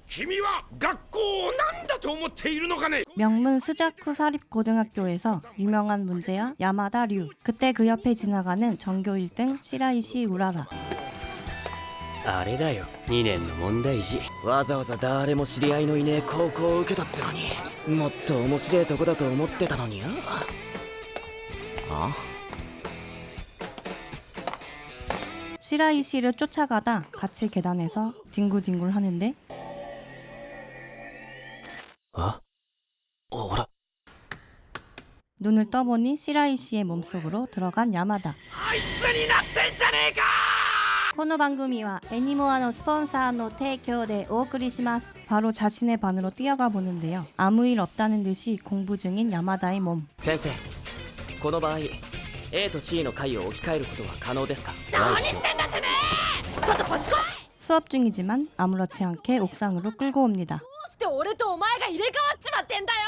君は学校を何だと思っているのかね。 명문 수자쿠 사립고등학교에서 유명한 문제야 야마다 류. 그때 그 옆에 지나가는 전교 1등 시라이시 우라라. あれだよ、2年の問題児。わざわざ誰も知り合いのいねえ高校を受けたってのに、もっと面白いとこだと思ってたのによ。あ？ 시라이시를 쫓아가다 같이 계단에서 뒹굴뒹굴 하는데 어라? 눈을 떠보니 시라이시의 몸속으로 들어간 야마다. あいつになってんじゃねえか。 この番組は애니모아의 스폰서의提供で お送りします. 바로 자신의 반으로 뛰어가 보는데요. 아무 일 없다는 듯이 공부 중인 야마다의 몸. 先生、この場合 A と C の解を置き換えることは可能ですか？何してんだてめえ。ちょっとこっち来い。 수업 중이지만 아무렇지 않게 옥상으로 끌고 옵니다. どうして俺とお前が入れ替わっちまってんだよ。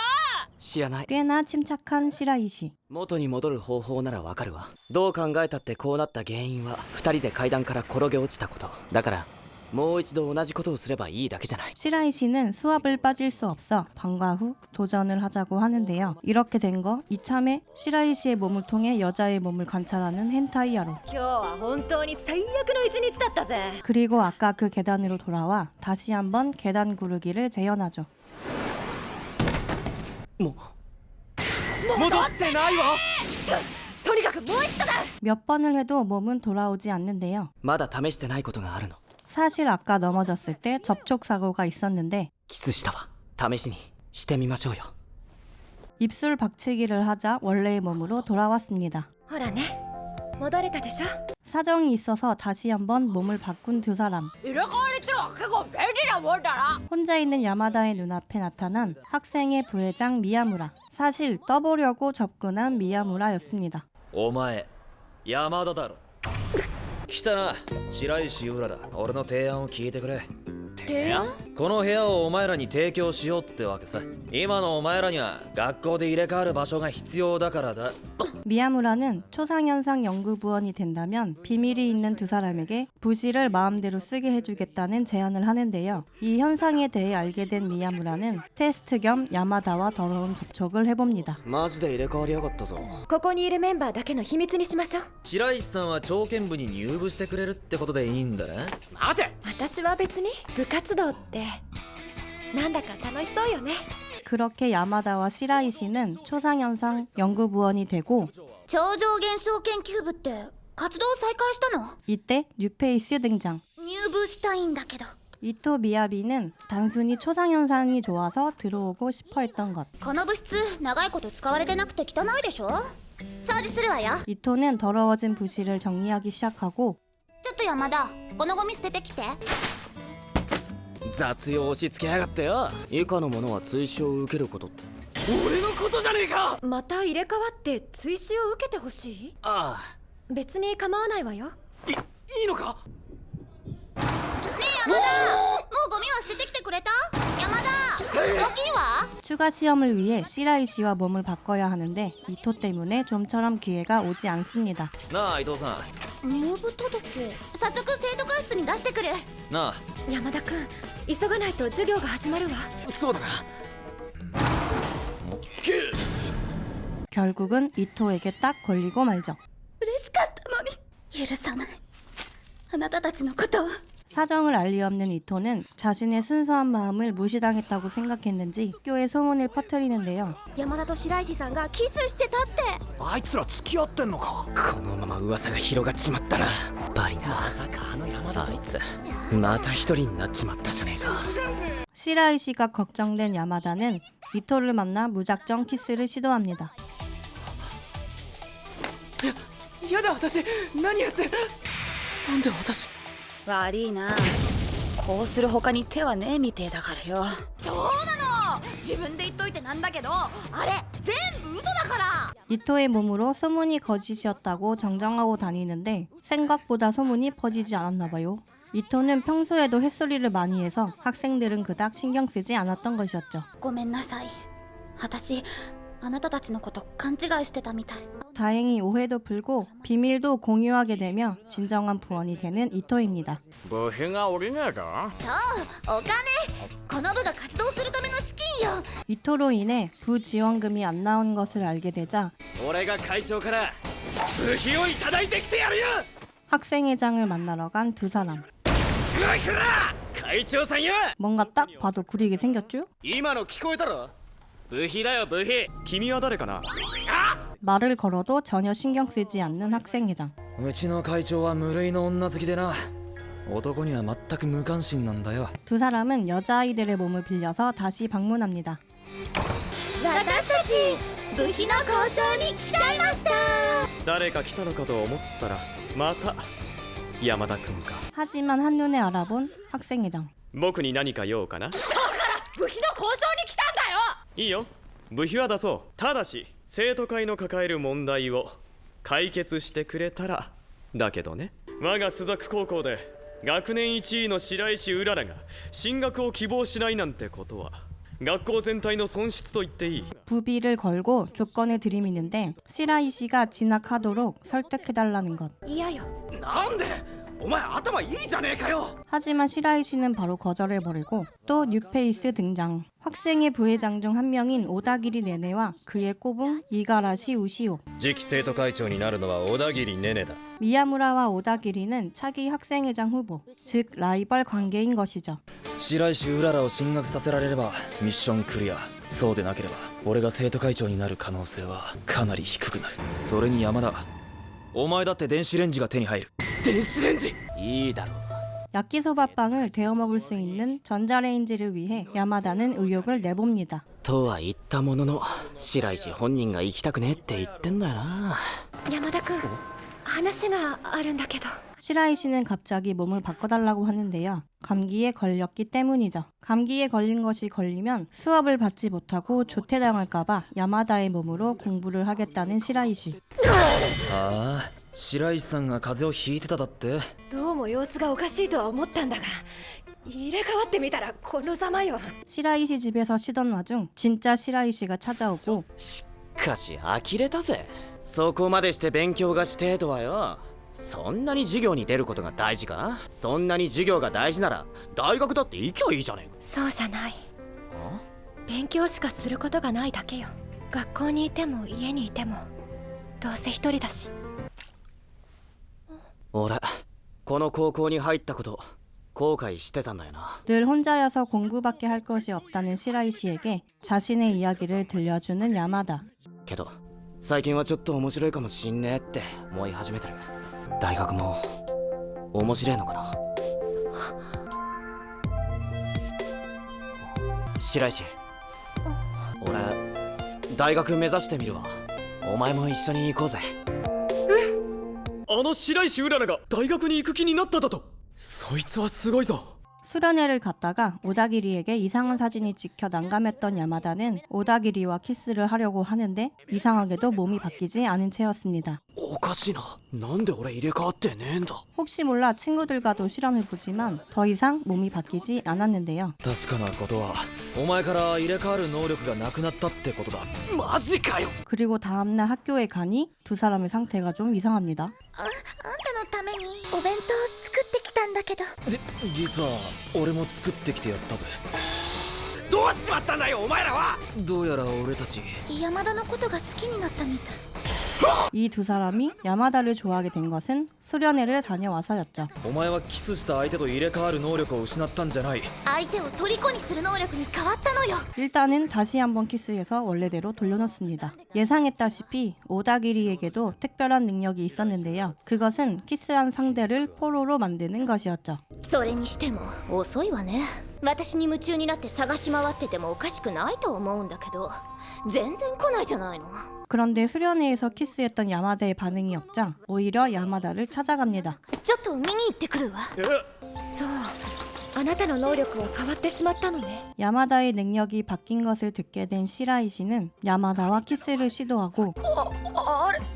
知らない。 꽤나 침착한 시라이시. 元に戻る方法ならわかるわ。どう考えたってこうなった原因は2人で階段から転げ落ちたこと。だからもう一度同じことをすればいいだけじゃない。 시라이시는 수업을 빠질 수 없어 방과 후 도전을 하자고 하는데요. 이렇게 된 거 이참에 시라이시의 몸을 통해 여자의 몸을 관찰하는 헨타이야로. 今日は本当に最悪の一日だったぜ。 그리고 아까 그 계단으로 돌아와 다시 한번 계단 구르기를 재현하죠. 戻ってないわ。とにかくもう一度だ。 몇 번을 해도 몸은 돌아오지 않는데요. まだ試してないことがあるの。 사실 아까 넘어졌을 때 접촉 사고가 있었는데 キスしたわ。試しにしてみましょうよ。 입술 박치기를 하자 원래의 몸으로 돌아왔습니다. ほらね、戻れたでしょ。 사정이 있어서 다시 한번 몸을 바꾼 두 사람. 入れ替わりってのは結構便利なもんだな。 혼자 있는 야마다의 눈앞에 나타난 학생의 부회장 미야무라. 사실 떠보려고 접근한 미야무라였습니다. お前山田だろ。来たな、白石うらら。俺の提案を聞いてくれ。提案？この部屋をお前らに提供しようってわけさ。今のお前らには学校で入れ替わる場所が必要だからだ。 미야무라는 초상현상 연구부원이 된다면 비밀이 있는 두 사람에게 부실을 마음대로 쓰게 해주겠다는 제안을 하는데요. 이 현상에 대해 알게 된 미야무라는 테스트 겸 야마다와 더러운 접촉을 해봅니다. マジで入れ替わりやがったぞ。ここにいるメンバーだけの秘密にしましょう。白石さんは朝見部に入部してくれるってことでいいんだな。待て。私は別に部活動ってなんだか楽しそうよね。 그렇게 야마다와 시라이시는 초상현상 연구부원이 되고 超常現象研究部って活動再開したの？ 이때 뉴페이스 등장. 入部したいんだけど。 이토 미야비는 단순히 초상현상이 좋아서 들어오고 싶어 했던 것. この部室長いこと使われてなくて汚いでしょ？掃除するわよ。 이토는 더러워진 부실을 정리하기 시작하고 ちょっと山田、このゴミ捨ててきて。雑用押し付けやがってよ。以下の者は追試を受けることって。俺のことじゃねえか。また入れ替わって追試を受けてほしい？あ別に構わないわよ。いいのか。ねえ山田、もうゴミは捨ててきてくれた？山田、雑巾は？ 추가 시험을 위해 시라이시와 몸을 바꿔야 하는데 이토 때문에 좀처럼 기회가 오지 않습니다. なあ伊藤さ入部届。早速生徒会室に出してくる。ん。なあ山田くん、急がないと授業が始まるわ。そうだな。 결국은 이토에게 딱 걸리고 말죠. 嬉しかったのに許さない。あなたたちのことを。 사정을 알 리 없는 이토는 자신의 순수한 마음을 무시당했다고 생각했는지 학교에 소문을 퍼뜨리는데요. 山田と白石さんがキスしてたって。あいつら付き合ってんのか。このまま噂が広がっちまったらバリな。まさかあの山田と。あいつまた一人になっちまったじゃねえか。 시라이시가 걱정된 야마다는 이토를 만나 무작정 키스를 시도합니다. やだ私何やって。なんで私。 悪いな。こうする他に手はねえみてえだからよ。そうなの。自分で言っといてなんだけど、あれ全部嘘だから。 이토의 몸으로 소문이 거짓이었다고 정정하고 다니는데 생각보다 소문이 퍼지지 않았나 봐요. 이토는 평소에도 햇소리를 많이 해서 학생들은 그닥 신경 쓰지 않았던 것이었죠. ごめんなさい。私、あなたたちのこと勘違いしてたみたい。 다행히 오해도 풀고 비밀도 공유하게 되며 진정한 부원이 되는 이토입니다. 部費が下りねえか。そう、お金。ここの部が活動するための資金よ。 이토로 인해 부지원금이 안 나온 것을 알게 되자 俺が会長から部費をいただいてきてやるよ。 학생회장을 만나러 간 두 사람. うわくら会長さんよ。 뭔가 딱 봐도 구리게 생겼죠? 今の聞こえたろ。部費だよ部費。君は誰かな。 말을 걸어도 전혀 신경 쓰지 않는 학생회장. うちの会長は無類の女好きでな、男には全く無関心なんだよ。 두 사람은 여자아이들의 몸을 빌려서 다시 방문합니다. 私たち部費の交渉に来ちゃいました。誰か来たのかと思ったらまた山田君か。 하지만 한눈에 알아본 학생회장. 僕に何か用かな。部費の交渉に来たんだよ。いいよ、部費は出そう。ただし生徒会の抱える問題を解決してくれたらだけどね。我が朱雀高校で学年1位の白石うららが進学を希望しないなんてことは学校全体の損失と言っていい。 부비를 걸고 조건을 들이미는데 시라이 씨가 진학하도록 설득해달라는 것. 嫌よ。なんでお前頭いいじゃねえかよ。 하지만 시라이 씨는 바로 거절해버리고 또 뉴페이스 등장. 학생회 부회장 중 한 명인 오다기리 네네와 그의 꼬붕 이가라시 우시오. 次期生徒会長になるのは小田切ねねだ。 미야무라와 오다기리는 차기 학생회장 후보, 즉 라이벌 관계인 것이죠. 白石うららを進学させられればミッションクリア。そうでなければ俺が生徒会長になる可能性はかなり低くなる。それに山田、お前だって電子レンジが手に入る。電子レンジ。いいだろう。 야끼소바빵을 데워 먹을 수 있는 전자레인지를 위해 야마다는 의욕을 내봅니다. とは言ったものの白石本人が行きたくねえって言ってんだよな。山田くん、話があるんだけど。 시라이 씨는 갑자기 몸을 바꿔달라고 하는데요. 감기에 걸렸기 때문이죠. 감기에 걸린 것이 걸리면 수업을 받지 못하고 조퇴당할까봐 야마다의 몸으로 공부를 하겠다는 시라이 씨. ああ、白石さんが風邪をひいてただって。どうも様子がおかしいとは思ったんだが、入れ替わってみたらこのざまよ。 시라이 씨 집에서 쉬던 와중 진짜 시라이 씨가 찾아오고 しかし呆れたぜ。そこまでして勉強がしてえとはよ。そんなに授業に出ることが大事か。そんなに授業が大事なら大学だって行きゃいいじゃねえか。そうじゃない。勉強しかすることがないだけよ。学校にいても家にいてもどうせ一人だし。俺この高校に入ったこと後悔してたんだよな。 늘 혼자여서 공부밖에 할 것이 없다는 시라이 씨에게 자신의 이야기를 들려주는 야마다. けど最近はちょっと面白いかもしんねえって思い始めてる。大学も面白いのかな。白石、俺大学目指してみるわ。お前も一緒に行こうぜ。あの白石うららが大学に行く気になっただと。そいつはすごいぞ。 수련회를 갔다가 오다기리에게 이상한 사진이 찍혀 난감했던 야마다는 오다기리와 키스를 하려고 하는데 이상하게도 몸이 바뀌지 않은 채였습니다. おかしいな。なんで俺入れ替わってねえんだ。 혹시 몰라 친구들과도 실험해보지만 더 이상 몸이 바뀌지 않았는데요. 確かなことはお前から入れ替わる能力がなくなったってことだ。マジかよ。 그리고 다음날 학교에 가니 두 사람의 상태가 좀 이상합니다. あんたのためにお弁当作ってきたんだけど。実は俺も作ってきてやったぜ。どうしちまったんだよお前らは。どうやら俺たち山田のことが好きになったみたい。 이 두 사람이 야마다를 좋아하게 된 것은 수련회를 다녀와서였죠. お前はキスした相手と入れ替わる能力を失ったんじゃない。相手を虜にする能力に変わったのよ。 일단은 다시 한번 키스해서 원래대로 돌려놓습니다. 예상했다시피 오다기리에게도 특별한 능력이 있었는데요. 그것은 키스한 상대를 포로로 만드는 것이었죠. それにしても遅いわね。私に夢中になって探し回っててもおかしくないと思うんだけど、全然来ないじゃないの。 그런데 수련회에서 키스했던 야마다의 반응이 없자 오히려 야마다를 찾아갑니다. ちょっと見に行ってくるわ。そう、あなたの能力は変わってしまったのね。 야마다의 능력이 바뀐 것을 듣게 된 시라이 씨는 야마다와 키스를 시도하고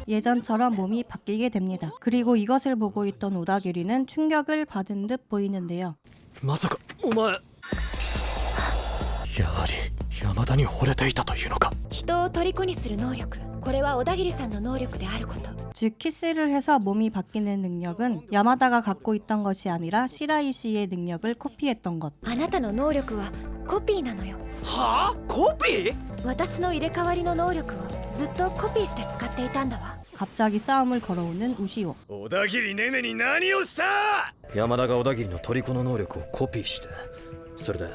예전처럼 몸이 바뀌게 됩니다. 그리고 이것을 보고 있던 오다기리는 충격을 받은 듯 보이는데요. まさかお前やはり山田に惚れていたというのか。人を虜にする能力、これは小田切さんの能力であること。 즉 키스를 해서 몸이 바뀌는 능력은 야마다가 갖고 있던 것이 아니라 시라이 씨의 능력을 코피했던 것. あなたの能力はコピーなのよ。はあコピー私の入れ替わりの能力をずっとコピーして使っていたんだわ。 갑자기 싸움을 걸어오는 우시오. 小田切ねねに何をした山田が小田切の虜の能力をコピーして、それで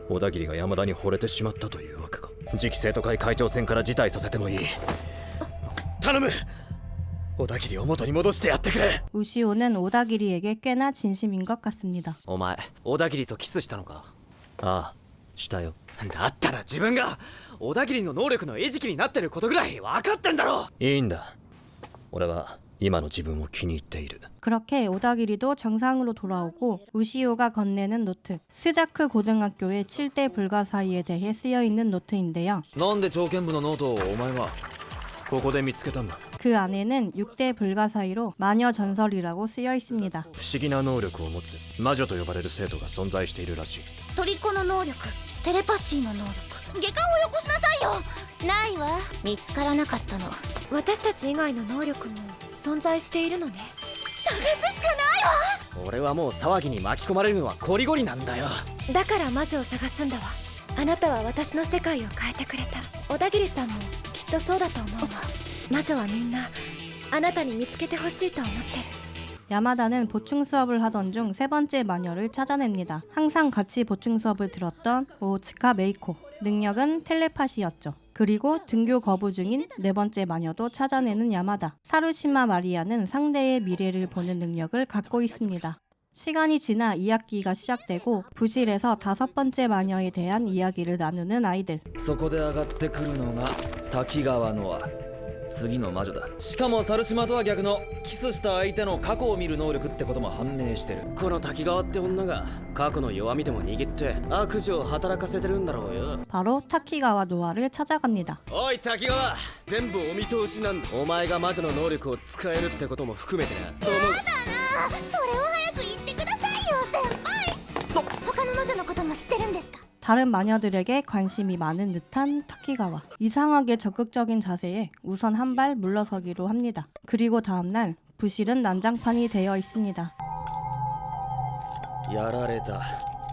小田切が山田に惚れてしまったというわけか。次期生徒会会長選から辞退させてもいい。頼む小田切を元に戻してやってくれ 우시오는 오다기리에게 꽤나 진심인 것 같습니다. お前小田切とキスしたのか？ああ、したよ。だったら自分が小田切の能力の餌食になってることぐらい分かってんだろ。いいんだ。俺は今の自分を気に入っている。 그렇게 오다기리도 정상으로 돌아오고 우시오가 건네는 노트. 스자크 고등학교의 7대 불가사의에 대해 쓰여있는 노트인데요. なんで朝見部のノートをお前は？ここで見つけたんだ。 그 안에는 6대 불가사의로 마녀 전설이라고 쓰여 있습니다. 不思議な能力を持つ魔女と呼ばれる生徒が存在しているらしい。虜の能力、テレパシーの能力、下巻をよこしなさいよ。ないわ、見つからなかったの。私たち以外の能力も存在しているのね。探すしかないわ。俺はもう騒ぎに巻き込まれるのはコリゴリなんだよ。だから魔女を探すんだわ。あなたは私の世界を変えてくれた。小田切さんもきっとそうだと思うわ。魔女はみんなあなたに見つけてほしいと思ってる。 야마다는 보충 수업을 하던 중 세 번째 마녀를 찾아냅니다. 항상 같이 보충 수업을 들었던 오츠카 메이코. 능력은 텔레파시였죠. 그리고 등교 거부 중인 네 번째 마녀도 찾아내는 야마다. 사루시마 마리아는 상대의 미래를 보는 능력을 갖고 있습니다. 시간이 지나 2학기가 시작되고 부실에서 5번째 마녀에 대한 이야기를 나누는 아이들. そこで上がってくるのが滝川ノア、次の魔女だ。しかも猿島とは逆のキスした相手の過去を見る能力ってことも判明してる。この滝川って女が過去の弱みでも握って悪事を働かせてるんだろうよ。 바로 타키가와 노아를 찾아갑니다. おい滝川、全部お見通しなんだ。お前が魔女の能力を使えるってことも含めてな。と思う。それを早く言ってくださいよ先輩。他の魔女のことも知ってるんですか？ 다른 마녀들에게 관심이 많은 듯한 타키가와. 이상하게 적극적인 자세에 우선 한 발 물러서기로 합니다. 그리고 다음날 부실은 난장판이 되어 있습니다. やられた。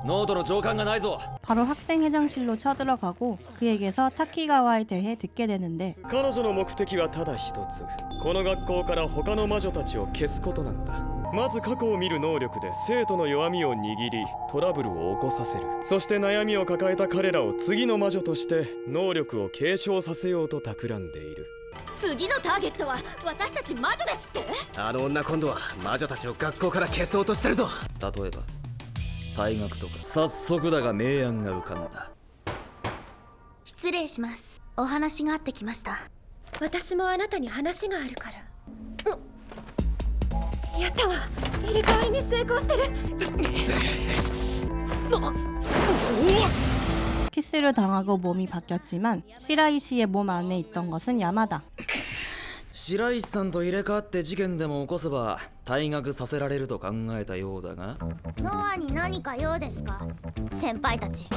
ノートの上巻がないぞ。 바로 학생 회장실로 쳐들어가고 그에게서 타키가와에 대해 듣게 되는데 彼女の目的はただ一つ、この学校から他の魔女たちを消すことなんだ。まず過去を見る能力で生徒の弱みを握りトラブルを起こさせる。そして悩みを抱えた彼らを次の魔女として能力を継承させようと企んでいる。次のターゲットは私たち魔女ですって？あの女今度は魔女たちを学校から消そうとしてるぞ。例えば退学とか。早速だが明暗が浮かんだ。失礼します。お話があってきました。私もあなたに話があるから。やったわ、入れ替わりに成功してる。 키스를 당하고 몸이 바뀌었지만 시라이 씨의 몸 안에 있던 것은 야마다. 白石さんと入れ替わって事件でも起こせば退学させられると考えたようだが。ノアに何か用ですか先輩たち？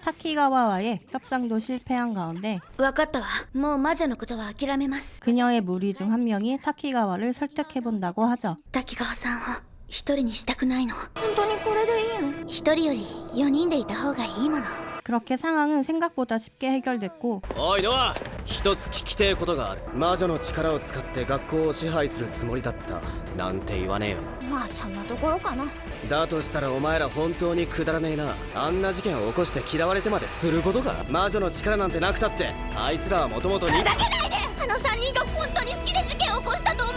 타키가와와의 협상도 실패한 가운데 分かったわ。もう魔女のことは諦めます。 그녀의 무리 중 한 명이 타키가와를 설득해본다고 하죠. 滝川さんを一人にしたくないの。本当にこれでいいの？一人より4人でいた方がいいもの。 그렇게 상황은 생각보다 쉽게 해결됐고 おいノア、一つ聞きてえことがある。魔女の力を使って学校を支配するつもりだったなんて言わねえよな。まあそんなところかな。だとしたらお前ら本当にくだらねえな。あんな事件を起こして嫌われてまですることか。魔女の力なんてなくたってあいつらはもともとに。ふざけないで。あの3人が本当に好きで事件を起こしたと思う。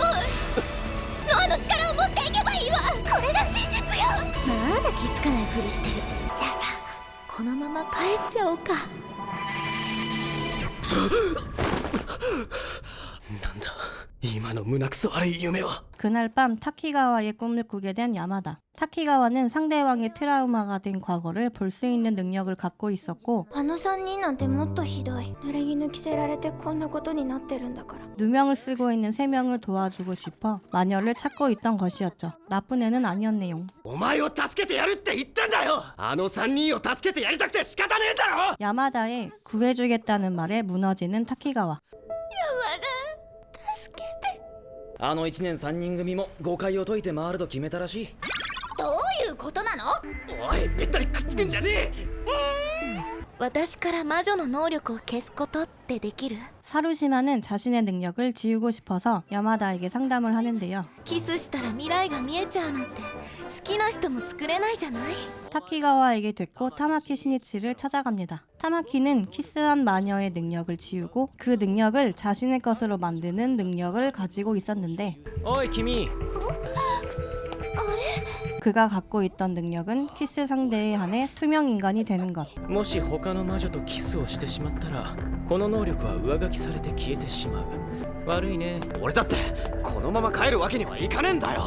ノアの力を持っていけばいいわ。これが真実よ。まだ気づかないふりしてる。じゃあさ、このまま帰っちゃおうか。なんだ今の胸くそ悪い夢は。 그날 밤 타키가와의 꿈을 꾸게 된 야마다. 타키가와는 상대방의 트라우마가 된 과거를 볼 수 있는 능력을 갖고 있었고 あの3人なんてもっとひどい。濡れ衣着せられてこんなことになってるんだから。 누명을 쓰고 있는 3명을 도와주고 싶어 마녀를 찾고 있던 것이었죠. 나쁜 애는 아니었네요. お前を助けてやるって言ったんだよ。あの3人を助けてやりたくて仕方ねえんだろ。 야마다의 구해주겠다는 말에 무너지는 타키가와. あの1年3人組も誤解を解いて回ると決めたらしい。どういうことなの？おいべったりくっつくんじゃねえ。私から魔女の能力を消すことってできる？ 사루시마는 자신의 능력을 지우고 싶어서 야마다에게 상담을 하는데요. キスしたら未来が見えちゃうなんて好きな人も作れないじゃない？ 타키가와에게 됐고 타마키 시니치를 찾아갑니다. 타마키는 키스한 마녀의 능력을 지우고 그 능력을 자신의 것으로 만드는 능력을 가지고 있었는데 おい君 그가 갖고 있던 능력은 키스 상대에 한해 투명 인간이 되는 것. もし他の魔女とキスをしてしまったらこの能力は上書きされて消えてしまう。悪いね。俺だってこのまま帰るわけにはいかねえんだよ。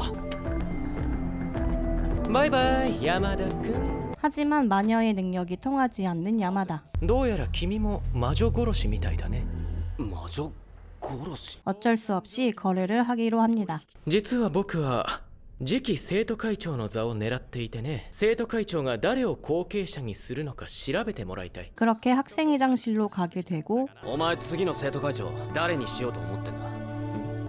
バイバイ山田君。 하지만 마녀의 능력이 통하지 않는 야마다. どうやら君も魔女殺しみたいだね。魔女殺し。 어쩔 수 없이 거래를 하기로 합니다. 実は僕は次期生徒会長の座を狙っていてね。生徒会長が誰を後継者にするのか調べてもらいたい。 그렇게 학생회장실로 가게 되고 お前次の生徒会長誰にしようと思ってんだ。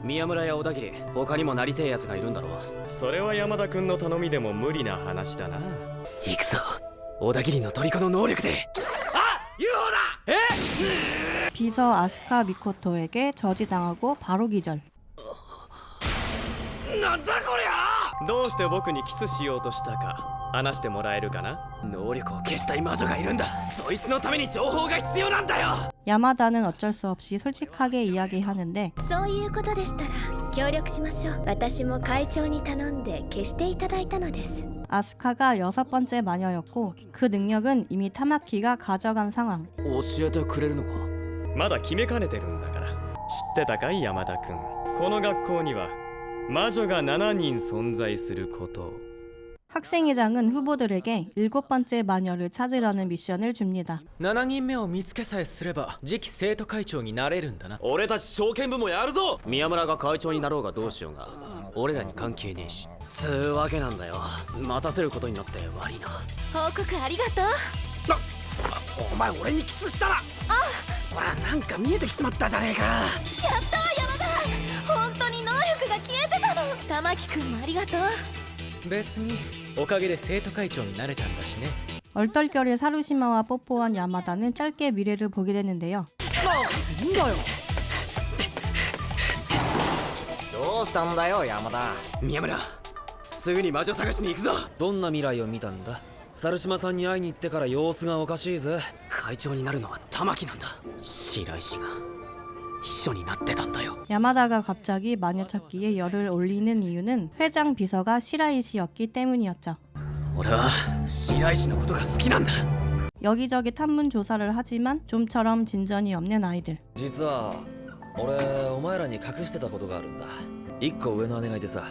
宮村や小田切他にもなりてえやつがいるんだろう。それは山田君の頼みでも無理な話だな。行くぞ小田切の虜の能力で。あ UFO だ。 비서 아스카 미코토에게 저지당하고 바로 기절. なんだこりゃ。どうして僕にキスしようとしたか話してもらえるかな。能力を消したい魔女がいるんだ。そいつのために情報が必要なんだよ。 야마다는 어쩔 수 없이 솔직하게 이야기하는데 そういうことでしたら協力しましょう。私も会長に頼んで消していただいたのです。 아스카가 6번째 마녀였고 그 능력은 이미 타마키가 가져간 상황. 教えてくれるのか。まだ決めかねてるんだから。知ってたかい山田君。この学校には魔女が7人存在することを。 학생회장은 후보들에게 7번째 마녀를 찾으라는 미션을 줍니다. 7人目を見つけさえすれば次期生徒会長になれるんだな。俺たち証券部もやるぞ。宮村が会長になろうがどうしようが俺らに関係ねえし。つうわけなんだよ。待たせることになって悪いな。報告ありがとう。お前俺にキスしたら。ほらなんか見えてきちまったじゃねえか。やったー山田。本当に能力が消えてたの。玉木くんもありがとう。別におかげで生徒会長になれたんだしね。 얼떨결에 사루시마와 뽀뽀한 야마다는 짧게 미래를 보게 되는데요. どうしたんだよ山田。宮村すぐに魔女探しに行くぞ。どんな未来を見たんだ？猿島さんに会いに行ってから様子がおかしいぜ。会長になるのは玉木なんだ。白石が秘書になってたんだよ。 야마다가 갑자기 마녀 찾기에 열을 올리는 이유는 회장 비서가 시라이시였기 때문이었죠. 俺は白石のことが好きなんだ。 여기저기 탐문 조사를 하지만 좀처럼 진전이 없는 아이들. 実は俺お前らに隠してたことがあるんだ。1個上の姉がいてさ、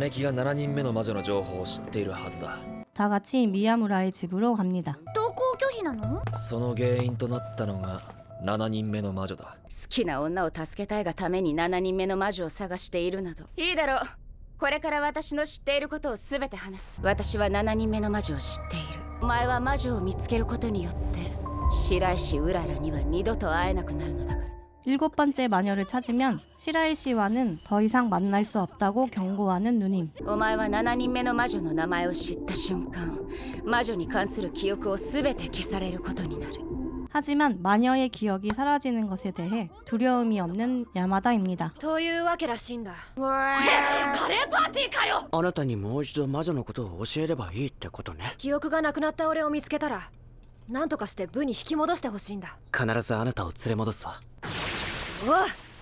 姉貴が7人目の魔女の情報を知っているはずだ。 다 같이 미야무라의 집으로 갑니다. 同行拒否なの？その原因となったのが7人目の魔女だ。好きな女を助けたいがために7人目の魔女を探しているなどいいだろう。これから私の知っていることを全て話す。私は7人目の魔女を知っている。お前は魔女を見つけることによって白石うららには二度と会えなくなるのだから。 7번째 마녀를 찾으면 시라이시와는 더 이상 만날 수 없다고 경고하는 누님. お前は7人目の魔女の名前を知った瞬間魔女に関する記憶を全て消されることになる。 하지만 마녀의 기억이 사라지는 것에 대해 두려움이 없는 야마다입니다. というわけらしいんだ。あなたにもう一度魔女のことを教えればいいってことね。記憶がなくなった俺を見つけたらなんとかして部に引き戻してほしいんだ。必ずあなたを連れ戻すわ。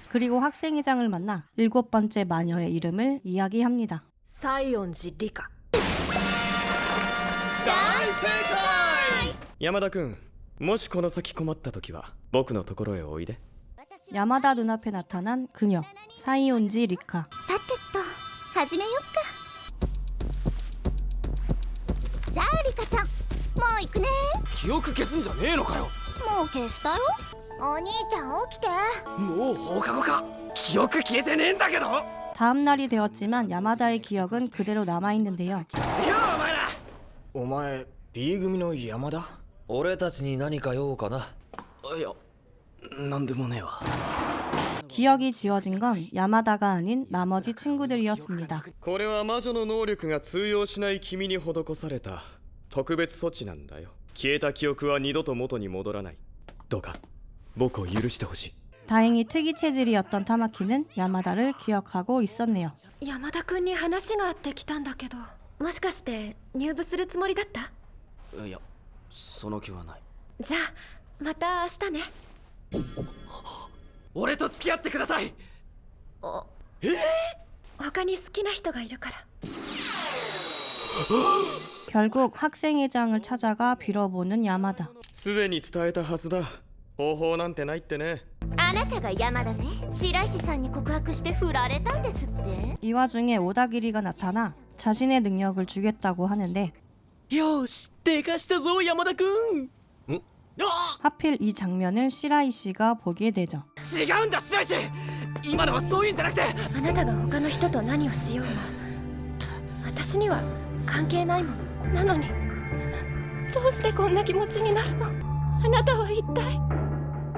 그리고 학생회장을 만나 7번째 마녀의 이름을 이야기합니다. 西園寺理香。大正解。山田君、もしこの先困った時は僕のところへおいで。 야마다 눈앞에 나타난 그녀 사이온지 리카. さてと始めよっか。じゃあリカちゃんもう行くね。記憶消すんじゃねえのかよ。もう消したよ。お兄ちゃん起きて。もう放課後か。記憶消えてねえんだけど。 다음 날이 되었지만 야마다의 기억은 그대로 남아있는데요. いやお前ら。お前 B 組の山田？俺たちに何か用かな。いやなんでもねえわ。 기억이 지워진 건 야마다가 아닌 나머지 친구들이었습니다. これは魔女の能力が通用しない君に施された特別措置なんだよ。消えた記憶は二度と元に戻らない。どうか僕を許してほしい。 다행히 특이 체질이었던 타마키는 야마다를 기억하고 있었네요. 山田君に話があって来たんだけど、もしかして入部するつもりだった？いやその気はない。じゃあまた明日ね。俺と付き合ってください。他に好きな人がいるから。 결국 학생회장을 찾아가 빌어보는 야마다. すでに伝えたはずだ。方法なんてないってね。あなたが山田ね。白石さんに告白して振られたんですって。 이 와중에 오다기리가 나타나 자신의 능력을 주겠다고 하는데 よしでかしたぞ山田くん。 하필 이 장면을 시라이 씨가 보게 되죠. 違うんだ白石。今のはそういうんじゃなくて。あなたが他の人と何をしようが私には関係ないものなのに、どうしてこんな気持ちになるの？あなたは一体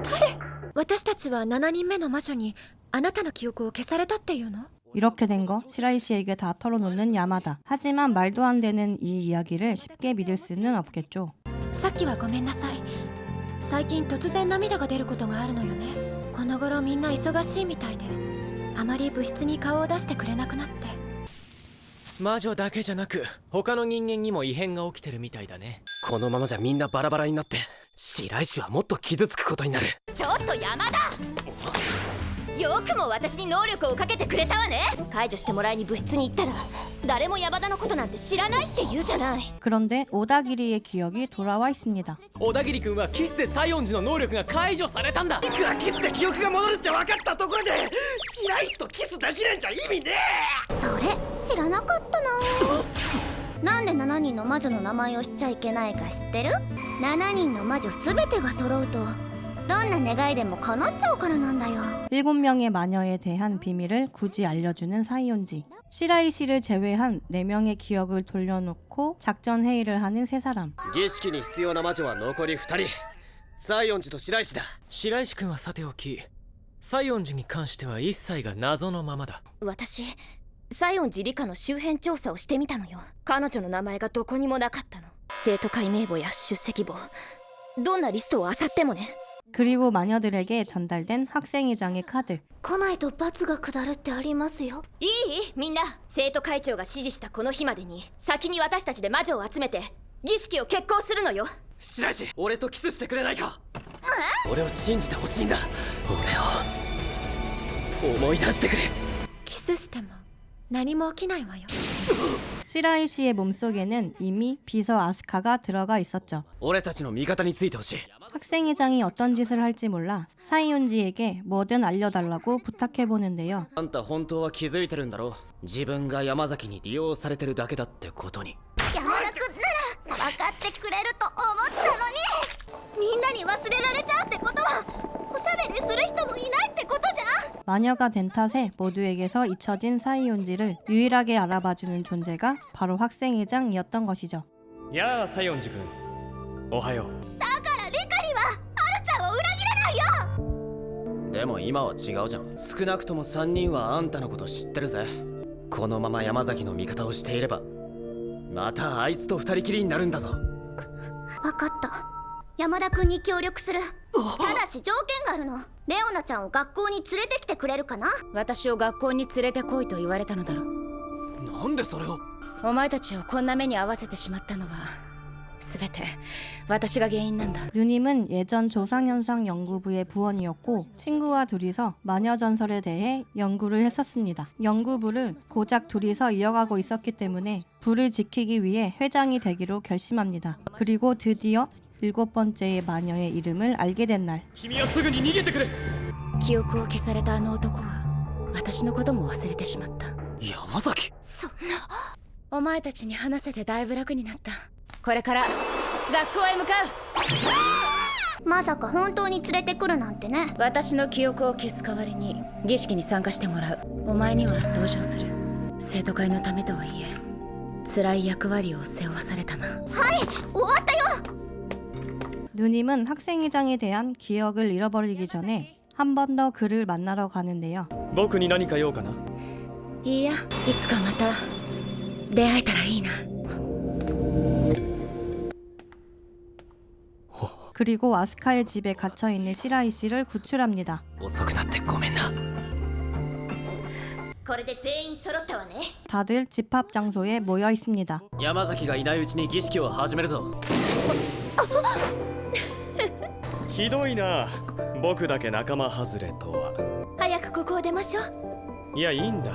誰？私たちは7人目の魔女にあなたの記憶を消されたっていうの？ 이렇게 된 거 시라이 씨에게 다 털어놓는 야마다. 하지만 말도 안 되는 이 이야기를 쉽게 믿을 수는 없겠죠. さっきはごめんなさい。最近突然涙が出ることがあるのよね。この頃みんな忙しいみたいで、あまり部室に顔を出してくれなくなって。魔女だけじゃなく他の人間にも異変が起きてるみたいだね。このままじゃみんなバラバラになって白石はもっと傷つくことになる。ちょっと山田、よくも私に能力をかけてくれたわね。解除してもらいに部室に行ったら誰も山田のことなんて知らないって言うじゃない。 그런데 오다기리의 기억이 돌아와 있습니다. 小田切君はキスで西園寺の能力が解除されたんだ。いくらキスで記憶が戻るって分かったところで白石とキスできないんじゃ意味ねえ。それ知らなかったな。なんで7人の魔女の名前を知っちゃいけないか知ってる？7人の魔女全てが揃うとどんな願いでも叶っちゃうからなんだよ。 7명의 마녀에 대한 비밀을 굳이 알려주는 사이온지. 시라이 씨를 제외한 4명의 기억을 돌려놓고 작전 회의를 하는 세 사람. 儀式に必要な魔女は残り2人。西園寺と白石だ。白石君はさておき西園寺に関しては一切が謎のままだ。私西園寺理香の周辺調査をしてみたのよ。彼女の名前がどこにもなかったの。生徒会名簿や出席簿、どんなリストを漁ってもね。 그리고 마녀들에게 전달된 학생회장의 카드. 来ないと罰が下るってありますよ。いい？みんな生徒会長が指示したこの日までに先に私たちで魔女を集めて儀式を決行するのよ。白石、俺とキスしてくれないか？俺を信じてほしいんだ。俺を思い出してくれ。キスしても何も起きないわよ。 시라이 씨의 몸속에는 이미 비서 아스카가 들어가 있었죠. 俺たちの味方についてほしい。 학생회장이 어떤 짓을 할지 몰라 사이온지에게 뭐든 알려달라고 부탁해보는데요. あんた本当は気づいてるんだろ。自分が山崎に利用されてるだけだってことに。山田くんなら分かってくれると思ったのに。みんなに忘れられちゃうってことはおしゃべりする人もいないってことじゃん。 마녀가 된 탓에 모두에게서 잊혀진 사이온지를 유일하게 알아봐주는 존재가 바로 학생회장이었던 것이죠. やあ西園寺君、おはよう。だからリカリはアルちゃんを裏切らないよ。でも今は違うじゃん。少なくとも3人はあんたのこと知ってるぜ。このまま山崎の味方をしていればまたあいつと二人きりになるんだぞ。分かった。山田君に協力する。ただし条件があるの。レオナちゃんを学校に連れてきてくれるかな？私を学校に連れてこいと言われたのだろう。なんでそれを？お前たちをこんな目に遭わせてしまったのは全て私が原因なんだ。 누님은 예전 조상현상 연구부의 부원이었고 친구와 둘이서 마녀전설에 대해 연구를 했었습니다. 연구부를 고작 둘이서 이어가고 있었기 때문에 부를 지키기 위해 회장이 되기로 결심합니다. 그리고 드디어 7번째의 마녀의 이름을 알게 된 날. 君はすぐに逃げてくれ。記憶を消されたあの男は私のことも忘れてしまった。山崎。そんな。お前たちに話せてだいぶ楽になった。これから学校へ向かう。まさか本当に連れてくるなんてね。私の記憶を消す代わりに儀式に参加してもらう。お前には同情する。生徒会のためとはいえ辛い役割を背負わされたな。はい、終わったよ。 누님은 학생회장에 대한 기억을 잃어버리기 전에 한 번 더 그를 만나러 가는데요. 僕に何か用かな？いいや、いつかまた出会えたらいいな。 그리고 아스카의 집에 갇혀있는 시라이 씨를 구출합니다. 遅くなってごめんな。これで全員揃ったわね。 다들 집합 장소에 모여 있습니다. 山崎がいないうちに儀式を始めるぞ。ひどいな、僕だけ仲間外れとは。早くここを出ましょう。いや、いいんだ。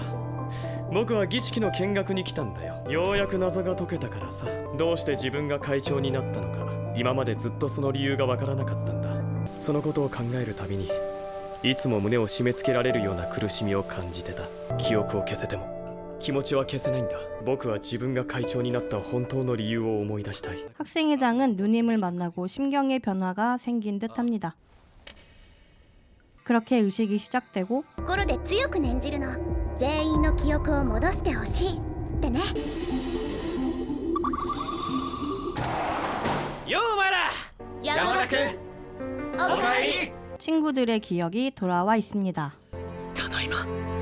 僕は儀式の見学に来たんだよ。ようやく謎が解けたからさ。どうして自分が会長になったのか、今までずっとその理由がわからなかったんだ。そのことを考えるたびにいつも胸を締め付けられるような苦しみを感じてた。記憶を消せても気持ちは消せないんだ。僕は自分が会長になった本当の理由を思い出したい。 학생회장은 누님을 만나고 심경의 변화가 생긴 듯합니다. 그렇게 의식이 시작되고 心で強く念じるの。全員の記憶を戻してほしいってね。ようお前ら山田君おおかえり。 친구들의 기억이 돌아와 있습니다. ただいま。